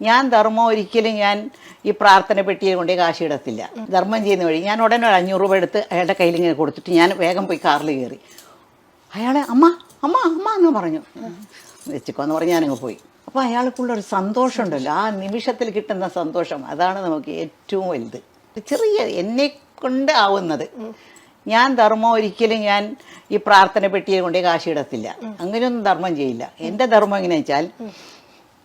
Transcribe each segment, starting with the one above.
ഞാൻ ധർമ്മം ഒരിക്കലും ഞാൻ ഈ പ്രാർത്ഥന പെട്ടിയെ കൊണ്ടേ കാശിടത്തില്ല. ധർമ്മം ചെയ്യുന്ന വഴി ഞാൻ ഉടനെ ഒരു 500 രൂപ എടുത്ത് അയാളുടെ കയ്യിൽ ഇങ്ങനെ കൊടുത്തിട്ട് ഞാൻ വേഗം പോയി കാറിൽ കയറി. അയാളെ അമ്മ അമ്മ അമ്മ എന്ന് പറഞ്ഞു. വെച്ചിക്കോന്ന് പറഞ്ഞ് ഞാനങ്ങ് പോയി. അപ്പോൾ അയാൾക്കുള്ളൊരു സന്തോഷമുണ്ടല്ലോ, ആ നിമിഷത്തിൽ കിട്ടുന്ന സന്തോഷം, അതാണ് നമുക്ക് ഏറ്റവും വലുത്. ചെറിയ എന്നെ കൊണ്ട് ആവുന്നത്. ഞാൻ ധർമ്മം ഒരിക്കലും ഞാൻ ഈ പ്രാർത്ഥന പെട്ടിയെ കൊണ്ടേ കാശിടത്തില്ല. അങ്ങനെയൊന്നും ധർമ്മം ചെയ്യില്ല. എൻ്റെ ധർമ്മം എങ്ങനെയാ വെച്ചാൽ,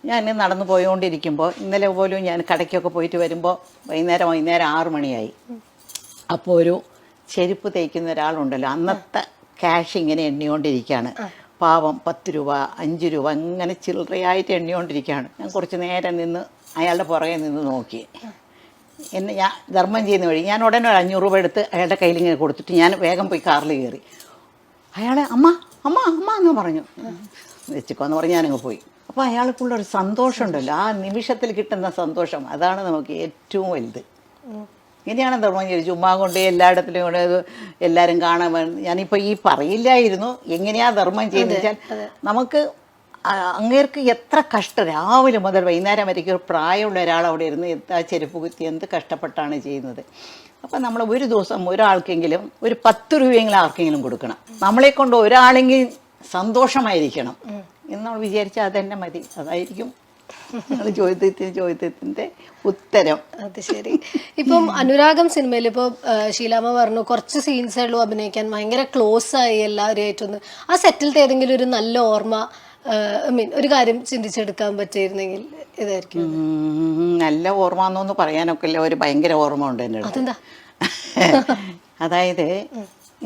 ഞാൻ നടന്നു പോയോണ്ടിരിക്കുമ്പോൾ ഇന്നലെ പോലും ഞാൻ കടയ്ക്കൊക്കെ പോയിട്ട് വരുമ്പോൾ വൈകുന്നേരം 6 മണിയായി. അപ്പോൾ ഒരു ചെരുപ്പ് തേക്കുന്ന ഒരാളുണ്ടല്ലോ, അന്നത്തെ ക്യാഷ് ഇങ്ങനെ എണ്ണിക്കൊണ്ടിരിക്കുകയാണ്. പാവം 10 രൂപ 5 രൂപ അങ്ങനെ ചില്ലറയായിട്ട് എണ്ണിക്കൊണ്ടിരിക്കുകയാണ്. ഞാൻ കുറച്ച് നേരം നിന്ന് അയാളുടെ പുറകെ നിന്ന് നോക്കി. ഞാൻ ധർമ്മം ചെയ്യുന്ന വഴി ഞാൻ ഉടനെ ഒരു 500 രൂപ എടുത്ത് അയാളുടെ കയ്യിൽ ഇങ്ങനെ കൊടുത്തിട്ട് ഞാൻ വേഗം പോയി കാറിൽ കയറി. അയാളെ അമ്മ അമ്മ അമ്മ എന്ന് പറഞ്ഞു. വെച്ചിക്കോന്ന് പറഞ്ഞ് ഞാനങ്ങ് പോയി. അപ്പോൾ അയാൾക്കുള്ളൊരു സന്തോഷമുണ്ടല്ലോ, ആ നിമിഷത്തിൽ കിട്ടുന്ന സന്തോഷം, അതാണ് നമുക്ക് ഏറ്റവും വലുത്. ഇങ്ങനെയാണ് ധർമ്മം ചെയ്ത് ചുമ്മാ കൊണ്ട് എല്ലായിടത്തിലും കൊണ്ട് എല്ലാവരും കാണാൻ. ഞാനിപ്പോൾ ഈ പറയില്ലായിരുന്നു എങ്ങനെയാ ധർമ്മം ചെയ്യുന്നത് വെച്ചാൽ, നമുക്ക് അങ്ങേർക്ക് എത്ര കഷ്ടം, രാവിലെ മുതൽ വൈകുന്നേരം വരയ്ക്കും ഒരു പ്രായമുള്ള ഒരാൾ അവിടെ ഇരുന്ന് ആ ചെരുപ്പ് കുത്തി എന്ത് കഷ്ടപ്പെട്ടാണ് ചെയ്യുന്നത്. അപ്പം നമ്മൾ ഒരു ദിവസം ഒരാൾക്കെങ്കിലും ഒരു 10 രൂപയെങ്കിലും ആർക്കെങ്കിലും കൊടുക്കണം. നമ്മളെ കൊണ്ട് ഒരാളെങ്കിലും സന്തോഷമായിരിക്കണം എന്ന് നമ്മൾ വിചാരിച്ചാൽ അതന്നെ മതി. അതായിരിക്കും നിങ്ങൾ ചോദ്യത്തിൻ്റെ ഉത്തരം. അത് ശരി. ഇപ്പം അനുരാഗം സിനിമയിൽ ഇപ്പോൾ ഷീലാമ്മ പറഞ്ഞു കുറച്ച് സീൻസേ ഉള്ളൂ അഭിനയിക്കാൻ, ഭയങ്കര ക്ലോസ് ആയി എല്ലാവരുമായിട്ടൊന്ന്. ആ സെറ്റിലത്തെ ഏതെങ്കിലും ഒരു നല്ല ഓർമ്മ, ഒരു കാര്യം ചിന്തിച്ചെടുക്കാൻ പറ്റിയിരുന്നെങ്കിൽ ഇതായിരിക്കും. നല്ല ഓർമ്മ എന്നൊന്നും പറയാനൊക്കെ ഇല്ല, ഒരു ഭയങ്കര ഓർമ്മ ഉണ്ട് എൻ്റെ അടുത്ത്. അതെന്താ? അതായത്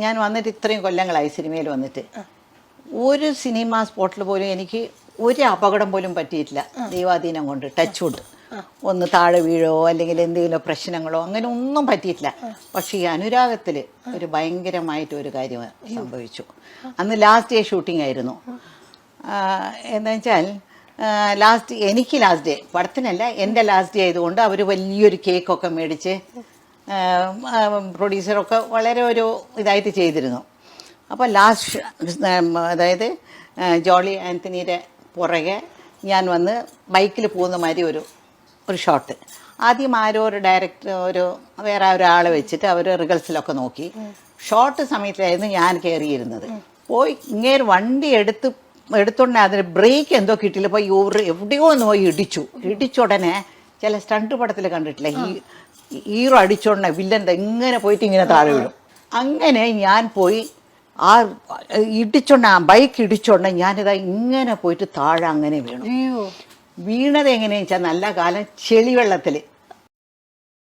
ഞാൻ വന്നിട്ട് ഇത്രയും കൊല്ലങ്ങളായി സിനിമയിൽ വന്നിട്ട്, ഒരു സിനിമ സ്പോട്ടിൽ പോലും എനിക്ക് ഒരു അപകടം പോലും പറ്റിയിട്ടില്ല. ദൈവാധീനം കൊണ്ട് ടച്ച് വുഡ്, ഒന്ന് താഴെ വീഴോ അല്ലെങ്കിൽ എന്തെങ്കിലും പ്രശ്നങ്ങളോ അങ്ങനെ ഒന്നും പറ്റിയിട്ടില്ല. പക്ഷേ ഈ അനുരാഗത്തിൽ ഒരു ഭയങ്കരമായിട്ടൊരു കാര്യം സംഭവിച്ചു. അന്ന് ലാസ്റ്റ് ഡേ ഷൂട്ടിംഗ് ആയിരുന്നു. എന്താ വെച്ചാൽ എനിക്ക് ലാസ്റ്റ് ഡേ, പടത്തിനല്ല, എൻ്റെ ലാസ്റ്റ് ഡേ ആയതുകൊണ്ട് അവർ വലിയൊരു കേക്കൊക്കെ മേടിച്ച് പ്രൊഡ്യൂസറൊക്കെ വളരെ ഒരു ഇതായിട്ട് ചെയ്തിരുന്നു. അപ്പോൾ ലാസ്റ്റ് അതായത് ജോളി ആൻ്റണിയുടെ പുറകെ ഞാൻ വന്ന് ബൈക്കിൽ പോകുന്ന മാതിരി ഒരു ഷോട്ട്. ആദ്യം ആരോ ഒരു ഡയറക്ടർ വേറെ ഒരാളെ വെച്ചിട്ട് അവർ റിഹേഴ്സലൊക്കെ നോക്കി. ഷോട്ട് സമയത്തായിരുന്നു ഞാൻ കയറിയിരുന്നത്. പോയി ഇങ്ങേര് വണ്ടി എടുത്തോണ്ടേ അതിന് ബ്രേക്ക് എന്തോ കിട്ടിയില്ല. പോയി എവിടെയോ ഒന്ന് പോയി ഇടിച്ചുടനെ ചില സ്റ്റണ്ട് പടത്തിൽ കണ്ടിട്ടില്ല, ഹീറോ അടിച്ചോണ്ടേ വില്ലൻ്റെ ഇങ്ങനെ പോയിട്ട് ഇങ്ങനെ താഴെ വീഴും. അങ്ങനെ ഞാൻ പോയി ആ ബൈക്ക് ഇടിച്ചോണ്ട് ഞാനിതാ ഇങ്ങനെ പോയിട്ട് താഴെ അങ്ങനെ വീണു. വീണത് എങ്ങനെയാണെന്ന് വെച്ചാൽ നല്ല കാലം ചെളിവെള്ളത്തിൽ